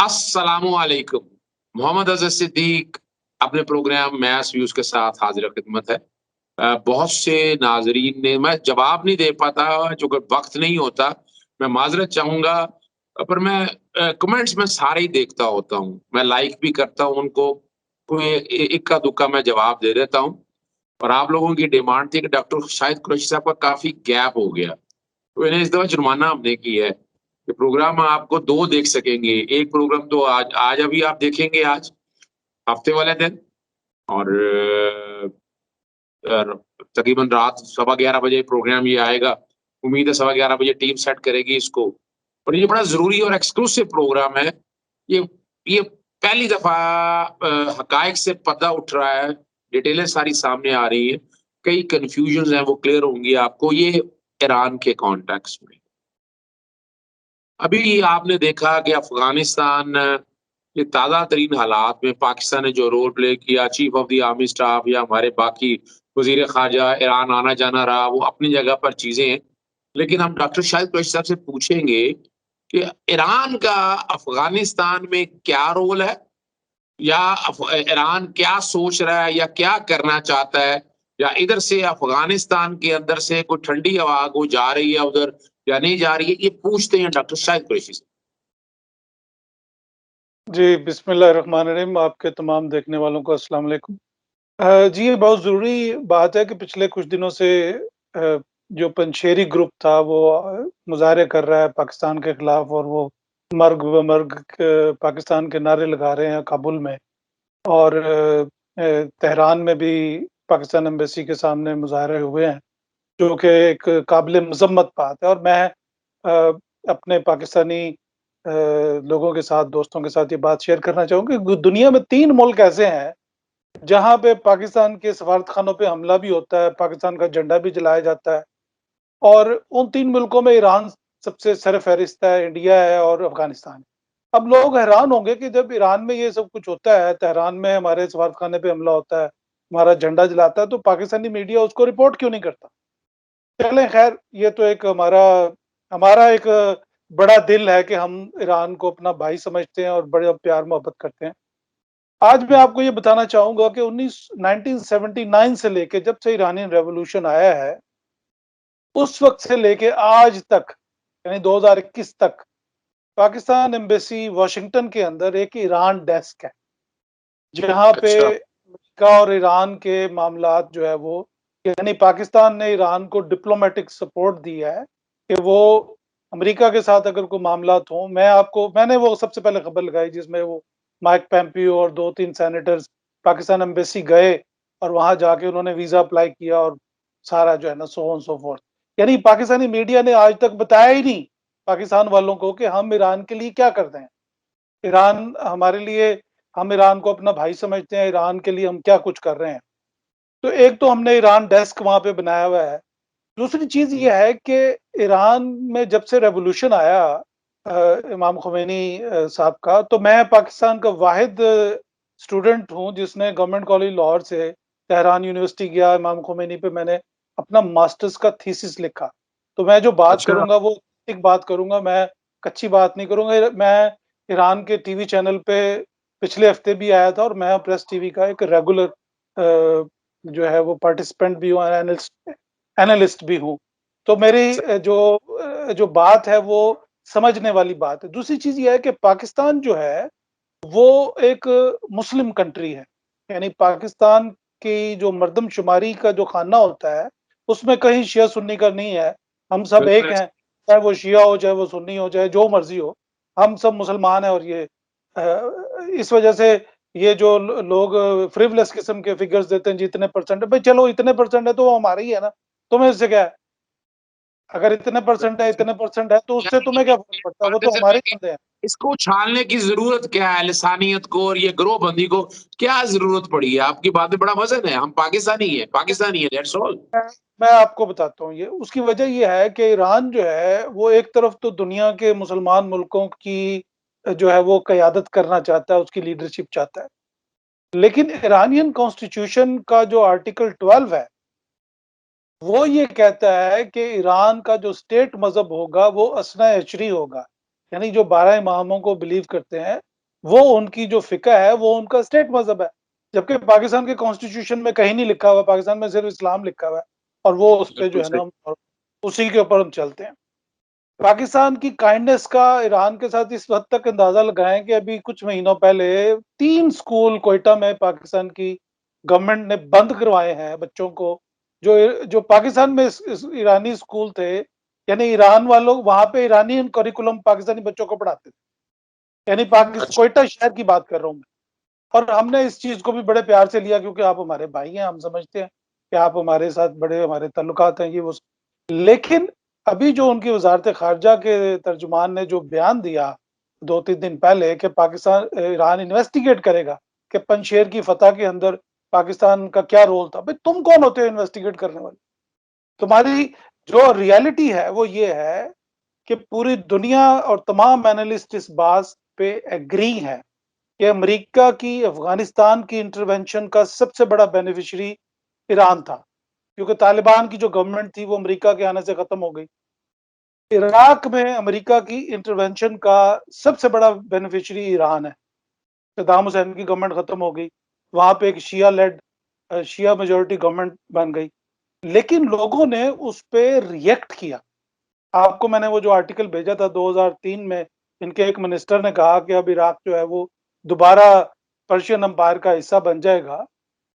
अस्सलामुअलैकुम। मोहम्मद अज़हर सिद्दीक अपने programme maths views के साथ हाज़िर खिदमत है। बहुत से नाज़रीन ने मैं जवाब नहीं दे पाता चूँकि वक़्त नहीं होता, मैं माज़रत चाहूँगा पर मैं कमेंट्स में सारे ही देखता होता हूँ। मैं लाइक भी करता हूँ उनको, कोई इक्का-दुक्का मैं जवाब दे देता हूँ और आप लोगों की डिमांड थी कि डॉक्टर शाहिद कुरैशी साहब का काफ़ी गैप हो गया। तो इन्हें इस दफ़ा जुर्माना हमने की है कि प्रोग्राम आपको 2 देख सकेंगे। एक प्रोग्राम तो आज आज अभी आप देखेंगे आज, हफ्ते वाले दिन और तकरीबन रात सवा 11 बजे प्रोग्राम ये आएगा। उम्मीद है सवा 11 बजे टीम सेट करेगी इसको और ये बड़ा ज़रूरी और एक्सक्लूसिव प्रोग्राम है। ये ये पहली दफ़ा हक़ाइक़ से पर्दा उठ रहा है, डिटेलें सारी सामने आ रही हैं। कई कन्फ्यूजन्स हैं वो क्लियर होंगी आपको ये ईरान के कॉन्टेक्स्ट में। अभी आपने देखा कि अफ़गानिस्तान के ताज़ा तरीन हालात में पाकिस्तान ने जो रोल प्ले किया, chief of the army staff या हमारे बाकी वज़ीर ख़ारजा ईरान आना-जाना रहा, वो अपनी जगह पर चीज़ें हैं। लेकिन हम डॉक्टर शाहिद कुरैशी साहब से पूछेंगे कि ईरान का अफ़गानिस्तान में क्या रोल है? या ईरान क्या सोच रहा है या क्या करना चाहता है? या इधर से अफ़गानिस्तान के अंदर से कोई ठंडी हवा को जा रही है उधर या नहीं जा रही है? ये पूछते हैं डॉक्टर शाहिद कुरैशी से। जी, बिस्मिल्लाहिर्रहमानिर्रहीम। आपके तमाम देखने वालों को अस्सलाम वालेकुम। जी, ये बहुत ज़रूरी बात है कि पिछले कुछ दिनों से जो पंचेरी ग्रुप था वो मुज़ाहरे कर रहा है पाकिस्तान के खिलाफ और वो मर्ग व मर्ग पाकिस्तान के नारे लगा रहे हैं काबुल में और तेहरान में भी पाकिस्तान एम्बेसी के सामने मुज़ाहरे हुए हैं, जो कि एक काबिल मज़म्मत बात है और मैं अपने पाकिस्तानी लोगों के साथ, दोस्तों के साथ ये बात शेयर करना चाहूँगा कि दुनिया में 3 मुल्क ऐसे हैं, जहाँ पे पाकिस्तान के सफारतखानों पे हमला भी होता है, पाकिस्तान का झंडा भी जलाया जाता है और उन 3 मुल्कों में ईरान सबसे सर-फ़हरिस्त है, इंडिया है और अफ़गानिस्तान है। अब लोग हैरान होंगे कि जब ईरान में ये सब कुछ होता है, तेहरान में हमारे सफारतखाने पे हमला होता है, हमारा झंडा जलाता है, तो पाकिस्तानी मीडिया उसको रिपोर्ट क्यों नहीं करता? चलें ख़ैर ये तो एक हमारा हमारा एक बड़ा दिल है कि हम ईरान को अपना भाई समझते हैं और बड़े प्यार-मोहब्बत करते हैं। आज मैं आपको ये बताना चाहूँगा कि 1979 से लेके जब से ईरानियन रेवोल्यूशन आया है, उस वक़्त से लेके आज तक यानी 2021 तक पाकिस्तान एम्बेसी वाशिंगटन के अंदर एक ईरान डेस्क है, जहाँ पे अच्छा, अमेरिका और ईरान के मामलात जो है वो यानी पाकिस्तान ने ईरान को डिप्लोमैटिक सपोर्ट दिया है कि वो अमेरिका के साथ अगर कोई मामलात हों मैंने वो सबसे पहले खबर लगाई जिसमें वो माइक पोम्पियो और 2-3 सेनेटर्स पाकिस्तान एम्बेसी गए और वहाँ जाके उन्होंने वीज़ा अप्लाई किया और सारा जो है ना सो ऑन सो फोर्थ। यानी पाकिस्तानी मीडिया ने आज तक बताया ही नहीं पाकिस्तान वालों को कि हम ईरान के लिए क्या करते हैं। ईरान हमारे लिए हम ईरान को अपना भाई समझते हैं, ईरान के लिए हम क्या कुछ कर रहे हैं। तो एक तो हमने ईरान डेस्क वहाँ पे बनाया हुआ है। दूसरी चीज़ ये है कि ईरान में जब से रेवोल्यूशन आया इमाम ख़ुमैनी साहब का, तो मैं पाकिस्तान का वाहिद स्टूडेंट हूँ जिसने गवर्नमेंट कॉलेज लाहौर से तेहरान यूनिवर्सिटी गया, इमाम ख़ुमैनी पे मैंने अपना मास्टर्स का थीसिस लिखा। तो मैं जो बात अच्छा, करूँगा वो एक बात करूँगा, मैं कच्ची बात नहीं करूँगा। मैं ईरान के टीवी चैनल पे पिछले हफ्ते भी आया था और मैं प्रेस टीवी का एक रेगुलर जो है वो पार्टिसिपेंट भी हूँ, एनालिस्ट भी हूँ। तो मेरी स जो बात है वो समझने वाली बात है। दूसरी चीज़ ये है कि पाकिस्तान जो है वो एक मुस्लिम कंट्री है। यानी पाकिस्तान की जो मर्दमशुमारी का जो खाना होता है, उसमें कहीं शिया सुन्नी का नहीं है। हम सब एक बिल्कुल हैं, चाहे वो शिया हो, चाहे वो सुन्नी हो, चाहे जो मर्ज़ी हो। हम सब मुसलमान हैं और ये इस वजह से ये जो लोग फ्रिवलेस किस्म के फिगर्स देते हैं जी इतने परसेंट है, भाई चलो इतने परसेंट है तो वो हमारी है ना, तुम्हें इससे क्या है? अगर इतने परसेंट है तो उससे यानी तुम्हें क्या फ़र्क पड़ता है? वो बात है तो सिर्फ हमारे है ही कि बंदे हैं। इसको उछालने की ज़रूरत क्या है? लिसानियत को और ये गिरोहबंदी को क्या ज़रूरत पड़ी है? आपकी बात में बड़ा वज़न है, हम पाकिस्तानी हैं दैट्स ऑल। मैं मैं आपको बताता हूँ ये, उसकी वजह ये है कि ईरान जो है वो एक तरफ तो दुनिया के मुसलमान मुल्कों की जो है वो क़यादत करना चाहता है, उसकी लीडरशिप चाहता है। लेकिन ईरानियन कॉन्स्टिट्यूशन का जो आर्टिकल 12 है, वो ये कहता है कि ईरान का जो स्टेट मज़हब होगा वो अस्ना अशरी होगा। यानी जो 12 इमामों को बिलीव करते हैं, वो उनकी जो फ़िक़्ह है, वो उनका स्टेट मज़हब है। जबकि पाकिस्तान के कॉन्स्टिट्यूशन में कहीं नहीं लिखा हुआ, पाकिस्तान में सिर्फ़ इस्लाम लिखा हुआ है और वो उस पे जो बिल्कुल है सही। ना उसी के ऊपर हम चलते हैं। पाकिस्तान की काइंडनेस का ईरान के साथ इस हद तक अंदाज़ा लगाएँ कि अभी कुछ महीनों पहले 3 स्कूल क्वेटा में पाकिस्तान की गवर्नमेंट ने बंद करवाए हैं बच्चों को, जो पाकिस्तान में इस ईरानी स्कूल थे, यानी ईरान वालों वहाँ पे ईरानियन करिकुलम पाकिस्तानी बच्चों को पढ़ाते थे। यानी अच्छा, क्वेटा शहर की बात कर रहा हूँ मैं। और हमने इस चीज़ को भी बड़े प्यार से लिया क्योंकि आप हमारे भाई हैं, हम समझते हैं कि आप हमारे साथ बड़े हमारे ताल्लुकात हैं ये वो। लेकिन अभी जो उनकी वज़ारत ख़ारिजा के तर्जुमान ने जो बयान दिया 2-3 दिन पहले कि ईरान इन्वेस्टिगेट करेगा कि पंजशेर की फ़तह के अंदर पाकिस्तान का क्या रोल था। भई तुम कौन होते हो इन्वेस्टिगेट करने वाले? तुम्हारी जो रियलिटी है वो ये है कि पूरी दुनिया और तमाम एनालिस्ट इस बात पे एग्री हैं कि अमेरिका की अफ़गानिस्तान की इंटरवेंशन का सबसे बड़ा बेनिफिशियरी ईरान था, क्योंकि तालिबान की जो गवर्नमेंट थी वो अमेरिका के आने से खत्म हो गई। इराक में अमेरिका की इंटरवेंशन का सबसे बड़ा बेनिफिशियरी ईरान है। सद्दाम हुसैन की गवर्नमेंट खत्म हो गई, वहाँ पे एक शिया मेजॉरिटी गवर्नमेंट बन गई। लेकिन लोगों ने उस पे रिएक्ट किया। आपको मैंने वो जो आर्टिकल भेजा था 2003 में, इनके एक मिनिस्टर ने कहा कि अब इराक जो है वो दोबारा पर्शियन एम्पायर का हिस्सा बन जाएगा।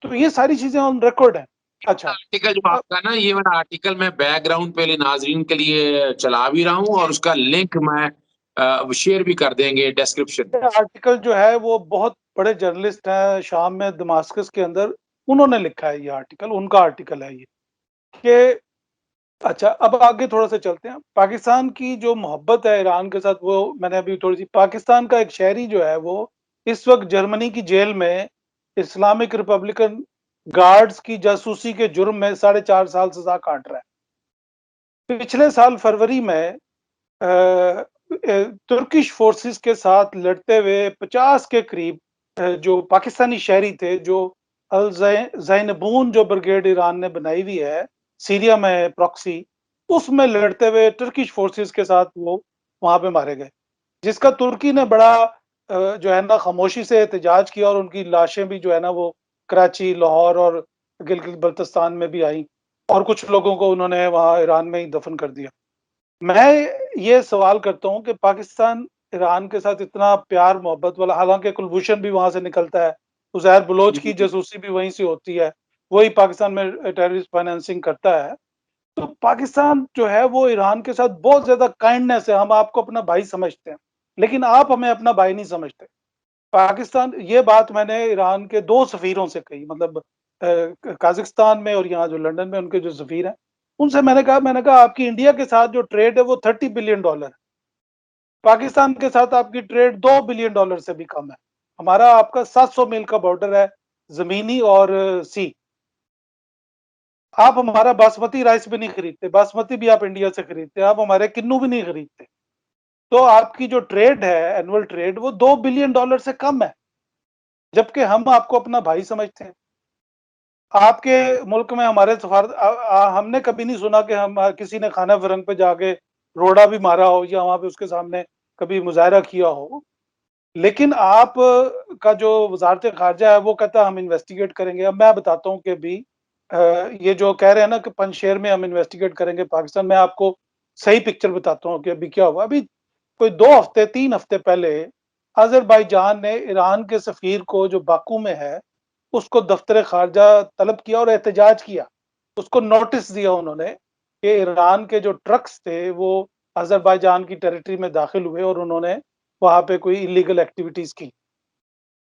तो ये सारी चीज़ें ऑन रिकॉर्ड हैं। अच्छा, आर्टिकल जो अब आपका ना ये वाला आर्टिकल मैं बैकग्राउंड पे नाज़रीन के लिए चला भी रहा हूँ और उसका लिंक मैं शेयर भी कर देंगे डिस्क्रिप्शन ये में। आर्टिकल जो है वो बहुत बड़े जर्नलिस्ट हैं शाम में दमास्कस के अंदर, उन्होंने लिखा है ये आर्टिकल, उनका आर्टिकल है ये, कि अच्छा अब आगे थोड़ा-सा चलते हैं। पाकिस्तान की जो मोहब्बत है ईरान के साथ वो मैंने अभी थोड़ी-सी पाकिस्तान का एक शहरी जो है वो इस वक़्त जर्मनी की जेल में इस्लामिक रिपब्लिकन गार्ड्स की जासूसी के जुर्म में 4.5 साल सज़ा काट रहा है। पिछले साल फरवरी में तुर्किश फ़ोर्सेस के साथ लड़ते हुए 50 के करीब जो पाकिस्तानी शहरी थे, जो ज़ैनबून जो ब्रिगेड ईरान ने बनाई हुई है, सीरिया में प्रॉक्सी, उसमें लड़ते हुए टर्किश फ़ोर्सेस के साथ वो वहाँ पे मारे गए। जिसका तुर्की ने बड़ा जो है ना खामोशी से एहतजाज किया और उनकी लाशें भी जो है ना वो कराची, लाहौर और गिलगित-बल्तिस्तान में भी आईं और कुछ लोगों को उन्होंने वहाँ ईरान में ही दफ़न कर दिया। मैं ये सवाल करता हूँ कि पाकिस्तान ईरान के साथ इतना प्यार मोहब्बत वाला, हालाँकि कुलभूषण भी वहाँ से निकलता है, उज़ैर बलोच की जासूसी भी वहीं से होती है, वही पाकिस्तान में टेररिस्ट फाइनेंसिंग करता है। तो पाकिस्तान जो है वो ईरान के साथ बहुत ज़्यादा काइंडनेस है, हम आपको अपना भाई समझते हैं, लेकिन आप हमें अपना भाई नहीं समझते। पाकिस्तान ये बात मैंने ईरान के 2 सफ़ीरों से कही, मतलब काज़ाकिस्तान में और यहाँ जो लंदन में उनके जो सफ़ीर हैं, उनसे मैंने कहा आपकी इंडिया के साथ जो ट्रेड है वो $30 बिलियन है। पाकिस्तान के साथ आपकी ट्रेड $2 बिलियन से भी कम है। हमारा आपका 700 मील का बॉर्डर है, ज़मीनी और सी। आप हमारा बासमती राइस भी नहीं खरीदते, बासमती भी आप इंडिया से खरीदते हैं, आप हमारे किन्नू भी नहीं खरीदते। तो आपकी जो ट्रेड है, एनुअल ट्रेड वो $2 बिलियन से कम है, जबकि हम आपको अपना भाई समझते हैं। आपके मुल्क में हमारे हमने कभी नहीं सुना कि हम किसी ने खाना फिरंग पे जाके रोड़ा भी मारा हो या वहाँ पे उसके सामने कभी मुज़ाहरा किया हो। लेकिन आप का जो वज़ारत ख़ारिजा है वो कहता है हम इन्वेस्टिगेट करेंगे। अब मैं बताता हूँ कि अभी ये जो कह रहे हैं ना कि पंजशेर में हम इन्वेस्टिगेट करेंगे पाकिस्तान, मैं आपको सही पिक्चर बताता हूँ कि अभी क्या हुआ। अभी कोई 2 हफ्ते 3 हफ्ते पहले अज़रबैजान ने ईरान के सफ़ीर को जो बाकू में है, उसको दफ्तर ख़ारिजा तलब किया और एहतजाज किया। उसको नोटिस दिया उन्होंने कि ईरान के जो ट्रक्स थे वो अज़रबैजान की टेरिटरी में दाखिल हुए और उन्होंने वहाँ पे कोई इल्लीगल एक्टिविटीज़ की।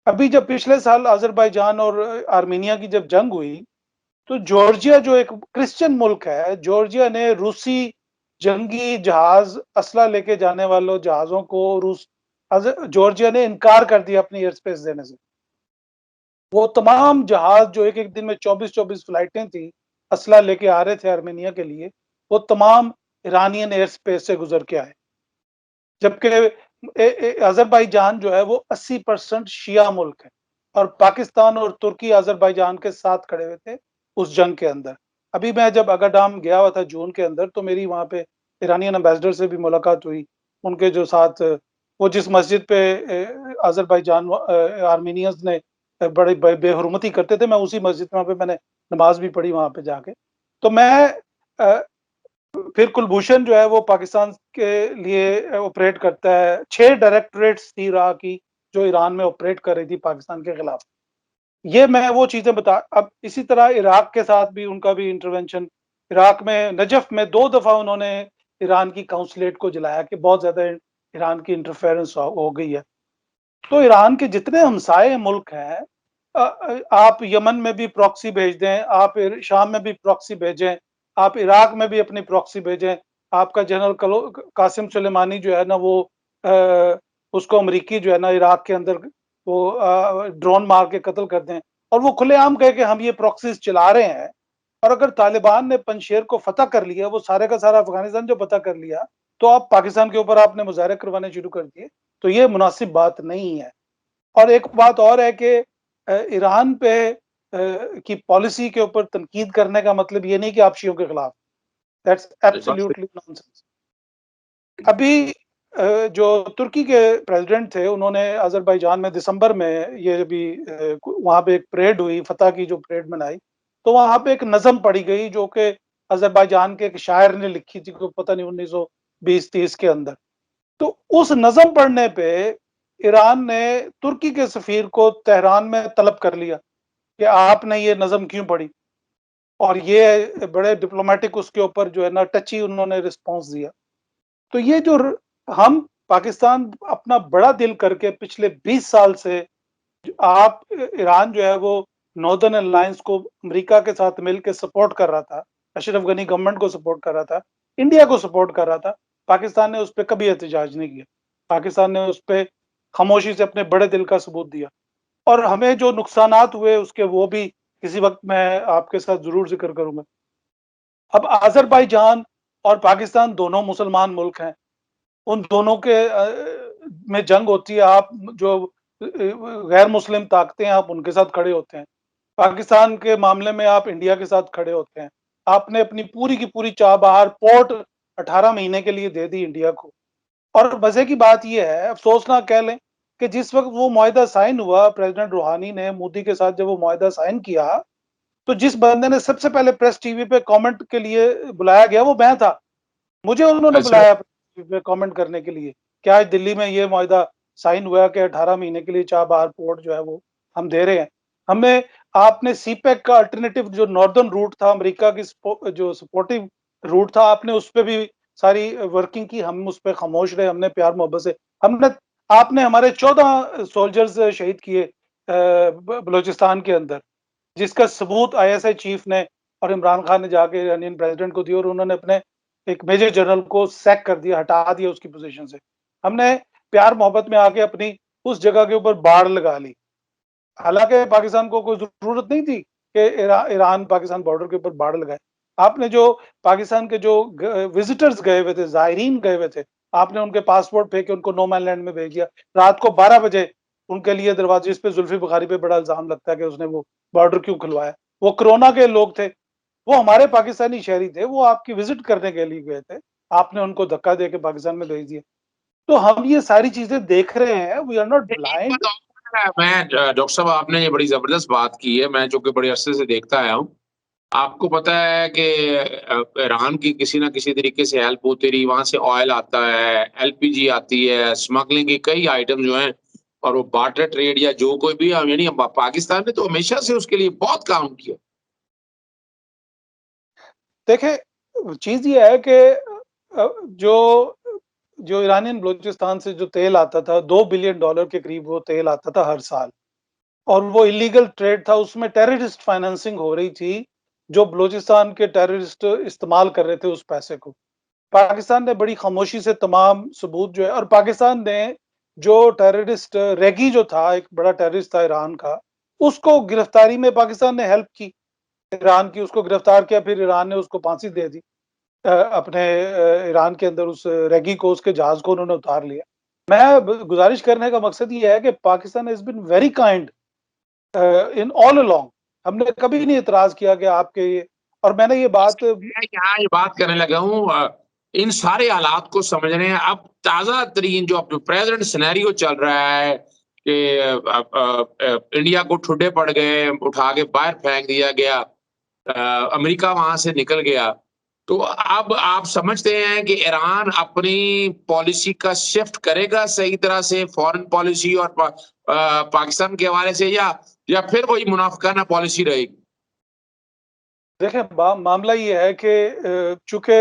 अभी जब पिछले साल अज़रबैजान और आर्मेनिया की जब जंग हुई, तो जॉर्जिया जो एक क्रिश्चियन मुल्क है, जॉर्जिया ने रूसी जंगी जहाज़ असला लेके जाने वालों जहाज़ों को जॉर्जिया ने इनकार कर दिया अपनी एयर स्पेस देने से। वो तमाम जहाज़ जो एक-एक दिन में 24-24 फ्लाइटें थी, असला लेके आ रहे थे आर्मेनिया के लिए, वो तमाम ईरानियन एयर स्पेस से गुज़र के आए। जबकि अज़रबैजान जो है वो 80% शिया मुल्क है और पाकिस्तान और तुर्की अज़रबैजान के साथ खड़े हुए थे उस जंग के अंदर। अभी मैं जब अगाडाम गया हुआ था जून के अंदर, तो मेरी वहाँ पे ईरानियन एम्बेसडर से भी मुलाकात हुई। उनके जो साथ वो जिस मस्जिद पे अज़रबैजान आर्मीनियंस ने बड़ी बेहुरमती करते थे, मैं उसी मस्जिद में वहाँ पे मैंने नमाज भी पढ़ी वहाँ पे जाके। तो मैं फिर कुलभूषण जो है वो पाकिस्तान के लिए ऑपरेट करता है। 6 डायरेक्टरेट्स थी इराक की जो ईरान में ऑपरेट कर रही थी पाकिस्तान के खिलाफ। ये मैं वो चीज़ें बता अब इसी तरह इराक के साथ भी उनका भी इंटरवेंशन, इराक में नजफ़ में 2 दफ़ा उन्होंने ईरान की काउंसलेट को जलाया कि बहुत ज़्यादा ईरान की इंटरफेरेंस हो गई है। तो ईरान के जितने हमसाये मुल्क हैं, आप यमन में भी प्रॉक्सी भेज दें, आप शाम में भी प्रॉक्सी भेजें, आप इराक में भी अपनी प्रॉक्सी भेजें। आपका जनरल कासिम सुलेमानी जो है ना वो उसको अमरीकी जो है ना इराक के अंदर वो ड्रोन मार के कत्ल कर दें और वो खुलेआम कहे कि हम ये प्रॉक्सीज चला रहे हैं। और अगर तालिबान ने पंजशेर को फतह कर लिया, वो सारे का सारा अफगानिस्तान जो फतह कर लिया, तो आप पाकिस्तान के ऊपर आपने मुजाहरे करवाने शुरू कर दिए, तो ये मुनासिब बात नहीं है। और एक बात और है कि ईरान पे की पॉलिसी के ऊपर तनकीद करने का मतलब ये नहीं कि आप शियों के खिलाफ। That's absolutely nonsense. अभी जो तुर्की के प्रेसिडेंट थे, उन्होंने अज़रबैजान में दिसंबर में ये अभी वहाँ पे एक परेड हुई, फतह की जो परेड मनाई, तो वहाँ पे एक नज़्म पढ़ी गई जो कि अज़रबैजान के एक शायर ने लिखी थी, कोई पता नहीं 1920-30 के अंदर। तो उस नज़्म पढ़ने पे ईरान ने तुर्की के सफ़ीर को तेहरान में तलब कर लिया कि आपने ये नज़्म क्यों पढ़ी? और ये बड़े डिप्लोमैटिक उसके ऊपर जो है ना टची उन्होंने रिस्पॉन्स दिया। तो ये जो हम पाकिस्तान अपना बड़ा दिल करके पिछले 20 साल से आप ईरान जो है वो नॉर्दर्न अलायंस को अमेरिका के साथ मिलकर सपोर्ट कर रहा था, अशरफ गनी गवर्नमेंट को सपोर्ट कर रहा था, इंडिया को सपोर्ट कर रहा था। पाकिस्तान ने उस पे कभी एहतजाज नहीं किया। पाकिस्तान ने उस पे खामोशी से अपने बड़े दिल का सबूत दिया और हमें जो नुकसानात हुए उसके वो भी किसी वक़्त मैं आपके साथ ज़रूर ज़िक्र करूँगा। अब अज़रबैजान और पाकिस्तान दोनों मुसलमान मुल्क हैं। उन दोनों के में जंग होती है, आप जो गैर मुस्लिम ताकतें हैं, आप उनके साथ खड़े होते हैं। पाकिस्तान के मामले में आप इंडिया के साथ खड़े होते हैं। आपने अपनी पूरी की पूरी चाबहार पोर्ट 18 महीने के लिए दे दी इंडिया को। और मज़े की बात ये है, अफ़सोस ना कह लें कि जिस वक़्त वो मुआहिदा साइन हुआ, प्रेज़िडेंट रूहानी ने मोदी के साथ जब वो मुआहिदा साइन किया, तो जिस बंदे ने सबसे पहले प्रेस टीवी पे कमेंट के लिए बुलाया गया, वो मैं था। मुझे उन्होंने अच्छा। बुलाया पे कमेंट करने के लिए कि आज दिल्ली में ये मुआहिदा साइन हुआ कि 18 महीने के लिए चाबहार पोर्ट जो है वो हम दे रहे हैं। हमें आपने सीपेक का अल्टरनेटिव जो नॉर्दर्न रूट था अमेरिका की जो सपोर्टिव रूट था, आपने उस पे भी सारी वर्किंग की, हम उस पे खामोश रहे, हमने प्यार मोहब्बत से हमने आपने हमारे 14 सोल्जर्स शहीद किए बलूचिस्तान के अंदर, जिसका सबूत आईएसआई चीफ ने और इमरान खान ने जाके इरानियन प्रेसिडेंट को दिया और उन्होंने अपने एक मेजर जनरल को सैक कर दिया, हटा दिया उसकी पोजीशन से। हमने प्यार मोहब्बत में आके अपनी उस जगह के ऊपर बाड़ लगा ली। हालाँकि पाकिस्तान को कोई ज़रूरत नहीं थी कि ईरान पाकिस्तान बॉर्डर के ऊपर बाड़ लगाए। आपने जो पाकिस्तान के जो विजिटर्स गए हुए थे, ज़ायरीन गए हुए थे, आपने उनके पासपोर्ट फेंके, उनको नो मैन लैंड में भेज दिया। रात को 12 बजे उनके लिए दरवाजे, जिस पे जुल्फ़ी बुखारी पे बड़ा इल्ज़ाम लगता है कि उसने वो बॉर्डर क्यों खुलवाया। वो कोरोना के लोग थे, वो हमारे पाकिस्तानी शहरी थे, वो आपकी विज़िट करने के लिए गए थे। आपने उनको धक्का देके पाकिस्तान में भेज दिया। तो हम ये सारी चीज़ें देख रहे हैं, वी आर नॉट एक ब्लाइंड। बात और है, मैं डॉक्टर साहब आपने ये बड़ी ज़बरदस्त बात की है, मैं चूँकि बड़े अरसे से देखता आया हूँ। आपको पता है कि ईरान की किसी न किसी तरीके से हेल्प होती रही, वहाँ से ऑयल आता है, एलपीजी आती है, स्मगलिंग के कई आइटम जो हैं और वो बार्टर ट्रेड या जो कोई भी यानी पाकिस्तान ने तो हमेशा से उसके लिए बहुत काम किया। देखें, चीज़ ये है कि जो जो ईरानियन बलूचिस्तान से जो तेल आता था, $2 बिलियन के करीब वो तेल आता था हर साल और वो इल्लीगल ट्रेड था, उसमें टेररिस्ट फाइनेंसिंग हो रही थी, जो बलूचिस्तान के टेररिस्ट इस्तेमाल कर रहे थे उस पैसे को। पाकिस्तान ने बड़ी खामोशी से तमाम सबूत जो है और पाकिस्तान ने जो टेररिस्ट रैगी जो था, एक बड़ा टेररिस्ट था ईरान का, उसको गिरफ्तारी में पाकिस्तान ने हेल्प की, ईरान की, उसको गिरफ्तार किया, फिर ईरान ने उसको फांसी दे दी। अपने ईरान के अंदर उस रैगी को, उसके जहाज़ को उन्होंने उतार लिया। मैं गुज़ारिश करने का मकसद ये है कि Pakistan has been very kind in all along. हमने कभी नहीं एतराज़ किया कि आपके ये और मैंने ये बात मैं यहाँ ये बात करने लगा हूँ इन सारे हालात को समझ रहे हैं। अब ताज़ा तरीन जो अब प्रेज़ेंट सिनेरियो चल रहा है कि इंडिया को ठुड्डे पड़ गए, उठा के बाहर फेंक दिया गया, अमेरिका वहाँ से निकल गया। तो अब आप समझते हैं कि ईरान अपनी पॉलिसी का शिफ्ट करेगा सही तरह से फ़ॉरेन पॉलिसी और पाकिस्तान के हवाले से, या फिर वही मुनाफ़िकाना पॉलिसी रहेगी? देखिए, मामला ये है कि चूँकि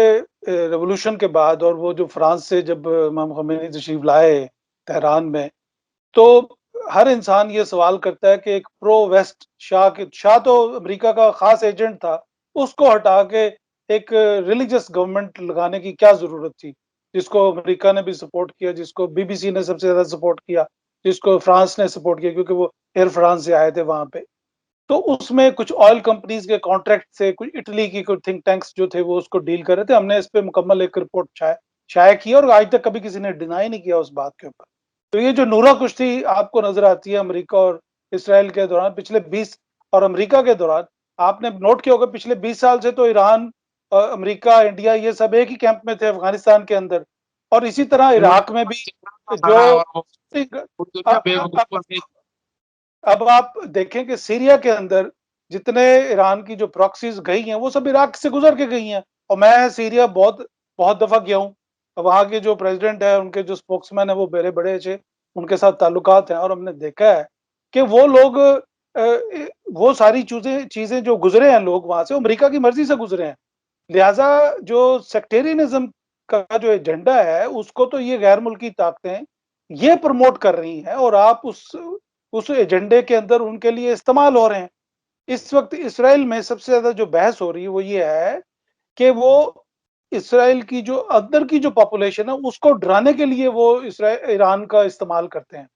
रिवॉल्यूशन के बाद और वो जो फ्रांस से जब इमाम ख़ोमेनी तशरीफ़ लाए तेहरान में, तो हर इंसान ये सवाल करता है कि एक प्रो वेस्ट शाह तो अमेरिका का ख़ास एजेंट था, उसको हटा के एक रिलीजियस गवर्नमेंट लगाने की क्या ज़रूरत थी? जिसको अमेरिका ने भी सपोर्ट किया, जिसको बीबीसी ने सबसे ज़्यादा सपोर्ट किया, जिसको फ्रांस ने सपोर्ट किया क्योंकि वो एयर फ्रांस से आए थे वहाँ पे। तो उसमें कुछ ऑयल कंपनीज़ के कॉन्ट्रैक्ट से, कुछ इटली की कुछ थिंक टैंक्स जो थे वो उसको डील कर रहे थे। हमने इस पे मुकम्मल एक रिपोर्ट शाया की और आज तक कभी किसी ने डिनाई नहीं किया उस बात के ऊपर। तो ये जो नूरा कुश्ती आपको नज़र आती है अमेरिका और इज़राइल के दौरान पिछले 20 और अमेरिका के दौरान, आपने नोट किया होगा पिछले 20 साल से तो ईरान अमेरिका, इंडिया ये सब एक ही कैंप में थे अफ़गानिस्तान के अंदर और इसी तरह इराक में भी जो और वो अ दुनिया अ बेवकूफ़ों से अब आप देखें कि सीरिया के अंदर जितने ईरान की जो प्रॉक्सीज़ गई हैं, वो सब इराक से गुज़र के गई हैं और मैं सीरिया बहुत बहुत दफ़ा गया हूँ। वहाँ के जो प्रेज़िडेंट हैं, उनके जो स्पोक्समैन हैं, वो मेरे बड़े अच्छे उनके साथ ताल्लुकात हैं और हमने देखा है कि वो लोग वो सारी चीज़ें जो गुज़रे हैं लोग वहाँ से, वो अमेरिका की मर्ज़ी से गुज़रे हैं। लिहाज़ा जो सेक्टेरियनिज़्म का जो एजेंडा है, उसको तो ये गैर मुल्की ताकतें ये प्रमोट कर रही हैं और आप उस एजेंडे के अंदर उनके लिए इस्तेमाल हो रहे हैं। इस वक़्त इज़राइल में सबसे ज़्यादा जो बहस हो रही है वो ये है कि वो इज़राइल की जो अंदर की जो पॉपुलेशन है उसको डराने के लिए वो ईरान का इस्तेमाल करते हैं।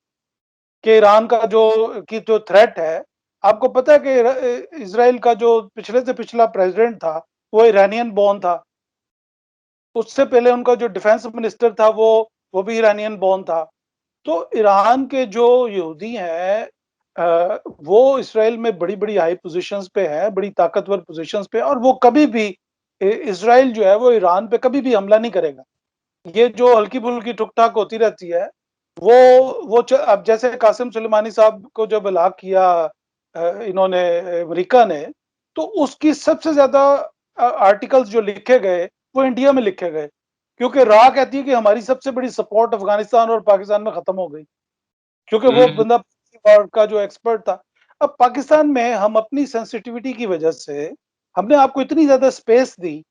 कि ईरान का जो थ्रेट है, आपको पता है कि इज़राइल का जो पिछले से पिछला प्रेज़िडेंट था, वो इरानियन बोर्न था। उससे पहले उनका जो डिफेंस मिनिस्टर था वो भी इरानियन बोर्न था। तो ईरान के जो यहूदी हैं वो इज़राइल में बड़ी-बड़ी हाई पोज़ीशंस पे हैं, बड़ी ताकतवर पोज़ीशंस पे और वो कभी भी इज़राइल जो है वो ईरान पे कभी भी हमला नहीं करेगा। ये जो हल्की-फुल्की ठुक-ठाक होती रहती है, वो अब जैसे कासिम सुलेमानी साहब को जब हलाक किया इन्होंने अमेरिका ने, तो उसकी सबसे ज़्यादा आर्टिकल्स जो लिखे गए, वो इंडिया में लिखे गए। क्योंकि राह कहती है कि हमारी सबसे बड़ी सपोर्ट अफ़गानिस्तान और पाकिस्तान में ख़त्म हो गई। क्योंकि वो हुँ, बंदा वॉर का जो एक्सपर्ट था। अब पाकिस्तान में हम अपनी सेंसिटिविटी की वजह से हमने आपको इतनी ज़्यादा स्पेस दी।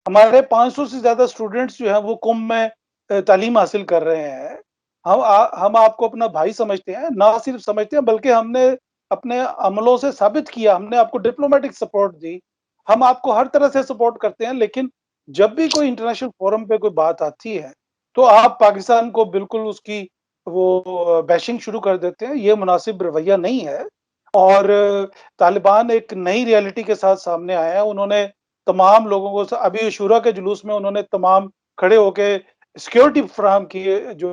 हमारे 500 से ज़्यादा स्टूडेंट्स जो हैं वो कुम में तालीम हासिल कर रहे हैं। हम आपको अपना भाई समझते हैं, ना सिर्फ़ समझते हैं बल्कि हमने अपने अमलों से साबित किया, हमने आपको डिप्लोमैटिक सपोर्ट दी। हम आपको हर तरह से सपोर्ट करते हैं लेकिन जब भी कोई इंटरनेशनल फ़ोरम पे कोई बात आती है, तो आप पाकिस्तान को बिल्कुल उसकी वो बैशिंग शुरू कर देते हैं, ये मुनासिब रवैया नहीं है। और तालिबान एक नई रियलिटी के साथ सामने आए हैं। उन्होंने तमाम लोगों को अभी अशूरा के जुलूस में उन्होंने तमाम खड़े होके सिक्योरिटी फराहम की है जो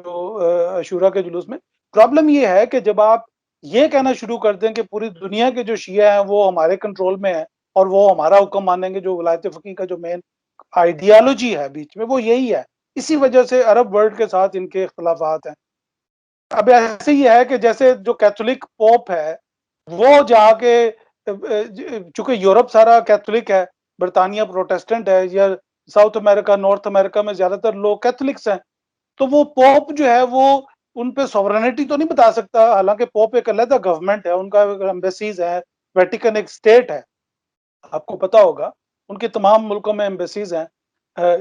अशूरा के जुलूस में। प्रॉब्लम ये है कि जब आप ये कहना शुरू कर दें कि पूरी दुनिया के जो शिया हैं वो हमारे कंट्रोल में हैं और वो हमारा हुक्म मानेंगे, जो वलायत फ़क़ीह का जो मेन आइडियोलॉजी है बीच में वो यही है। इसी वजह से अरब वर्ल्ड के साथ इनके इख्तिलाफ़ात हैं। अब ऐसे ही है कि जैसे जो कैथोलिक पोप है, वो जाके चूँकि यूरोप सारा कैथोलिक है, ब्रिटानिया प्रोटेस्टेंट है या साउथ अमेरिका, नॉर्थ अमेरिका में ज़्यादातर लोग कैथोलिक्स हैं। तो वो पोप जो है वो उन पे सॉवरेनिटी तो नहीं बता सकता, हालाँकि पोप एक अलग गवर्नमेंट है, उनका एम्बेसीज़ है, वेटिकन एक स्टेट है। आपको पता होगा, उनके तमाम मुल्कों में एम्बेसीज़ हैं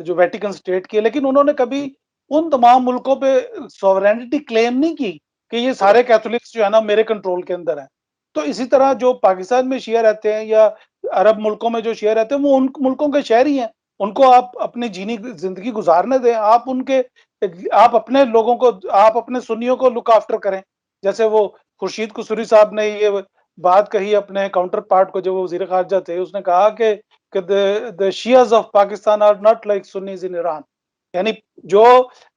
जो वेटिकन स्टेट की है, लेकिन उन्होंने कभी उन तमाम मुल्कों पे सॉवरेनिटी क्लेम नहीं की कि ये सारे कैथोलिक्स जो है ना मेरे कंट्रोल के अंदर हैं। तो इसी तरह जो पाकिस्तान में शिया रहते हैं या अरब मुल्कों में जो शिया रहते हैं, वो उन मुल्कों के शहरी हैं। उनको आप अपनी जीनी ज़िंदगी गुज़ारने दें, आप अपने लोगों को, आप अपने सुन्नियों को लुक आफ्टर करें। जैसे वो खुर्शीद कुसूरी साहब ने ये बात कही अपने काउंटर पार्ट को, जब वो वज़ीर ख़ारिजा थे, उसने कहा कि the Shias of Pakistan are not like Sunnis in Iran. यानी जो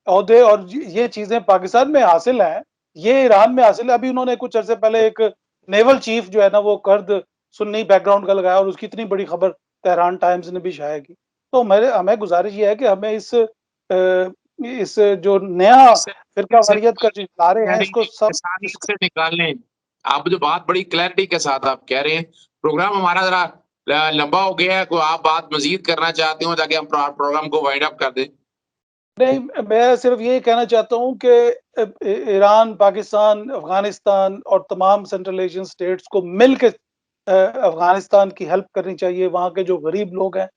ओहदे और ये चीज़ें पाकिस्तान में हासिल हैं, ये ईरान में हासिल है। अभी उन्होंने कुछ अरसे पहले एक नेवल चीफ जो है ना वो कुर्द सुन्नी बैकग्राउंड का लगाया और उसकी इतनी बड़ी खबर तेहरान टाइम्स ने भी शाया की। तो मेरे हमें गुज़ारिश ये है कि हमें इस जो नया फ़िरका वारियत का जो ला रहे हैं इसको सब आसानी से निकाल लें। आप जो बात बड़ी क्लैरिटी के साथ आप कह रहे हैं, प्रोग्राम हमारा ज़रा लंबा हो गया है, कोई आप बात मज़ीद करना चाहते हो ताकि हम प्रोग्राम को वाइंड अप कर दें? नहीं, मैं सिर्फ़ ये कहना चाहता हूँ कि ईरान, पाकिस्तान, अफ़गानिस्तान और तमाम सेंट्रल एशियन स्टेट्स को मिल के अफ़गानिस्तान की हेल्प करनी चाहिए। वहाँ के जो गरीब लोग हैं,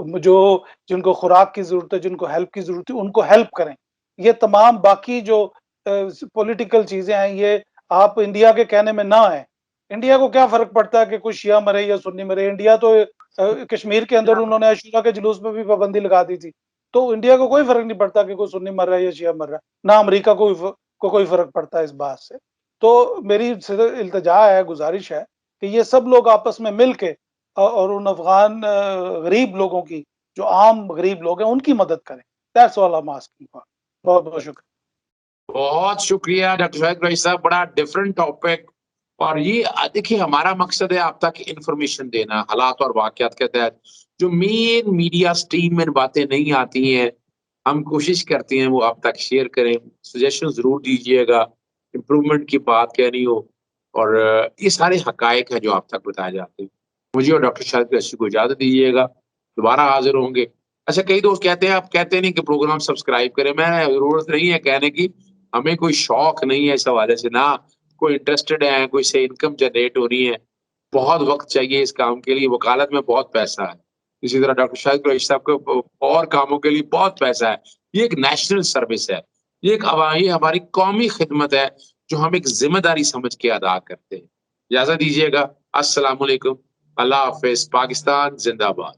जो जिनको खुराक की ज़रूरत है, जिनको हेल्प की ज़रूरत है, उनको हेल्प करें। ये तमाम बाकी जो पॉलिटिकल चीज़ें हैं, ये आप इंडिया के कहने में ना आएँ। इंडिया को क्या फ़र्क पड़ता है कि कोई शिया मरे या सुन्नी मरे? इंडिया तो कश्मीर के अंदर उन्होंने अशूरा के जुलूस पे भी पाबंदी लगा दी थी। तो इंडिया को कोई फ़र्क नहीं पड़ता कि कोई सुन्नी मर रहा है या शिया मर रहा है। ना अमेरिका को कोई फ़र्क पड़ता है इस बात से। तो मेरी सिर्फ़ इल्तिजा है, गुज़ारिश है कि ये सब लोग आपस में मिल के और उन अफ़गान गरीब लोगों की, जो आम गरीब लोग हैं, उनकी मदद करें। That's all I am asking for. बहुत-बहुत शुक्रिया। बहुत शुक्रिया डॉक्टर शाहिद कुरैशी साहब, बड़ा डिफरेंट टॉपिक। और ये देखिए हमारा मकसद है आप तक इंफॉर्मेशन देना, हालात और वाक़यात के तहत जो मेन मीडिया स्ट्रीम में बातें नहीं आती हैं, हम कोशिश करते हैं वो आप तक शेयर करें। सजेशन ज़रूर दीजिएगा, इम्प्रूवमेंट की बात कहनी हो और ये सारे हकायक हैं जो आप तक बताए जाते हैं। मुझे और डॉक्टर शाहिद कुरैशी को इजाज़त दीजिएगा, दोबारा हाज़िर होंगे। अच्छा, कई दोस्त कहते हैं आप कहते नहीं कि प्रोग्राम सब्सक्राइब करें, मैं ज़रूरत नहीं है कहने की, हमें कोई शौक नहीं है इस हवाले से, ना कोई इंटरेस्टेड है, कोई से इनकम जनरेट हो रही है। बहुत वक़्त चाहिए इस काम के लिए, वकालत में बहुत पैसा है। इसी तरह डॉक्टर शाहिद कुरैशी साहब को और कामों के लिए बहुत पैसा है। ये एक नेशनल सर्विस है, ये हमारी कौमी खिदमत है, जो हम एक ज़िम्मेदारी समझ के अदा करते हैं। इजाज़त दीजिएगा, अस्सलामु अलैकुम, अल्लाह हाफ़िज़, पाकिस्तान ज़िंदाबाद।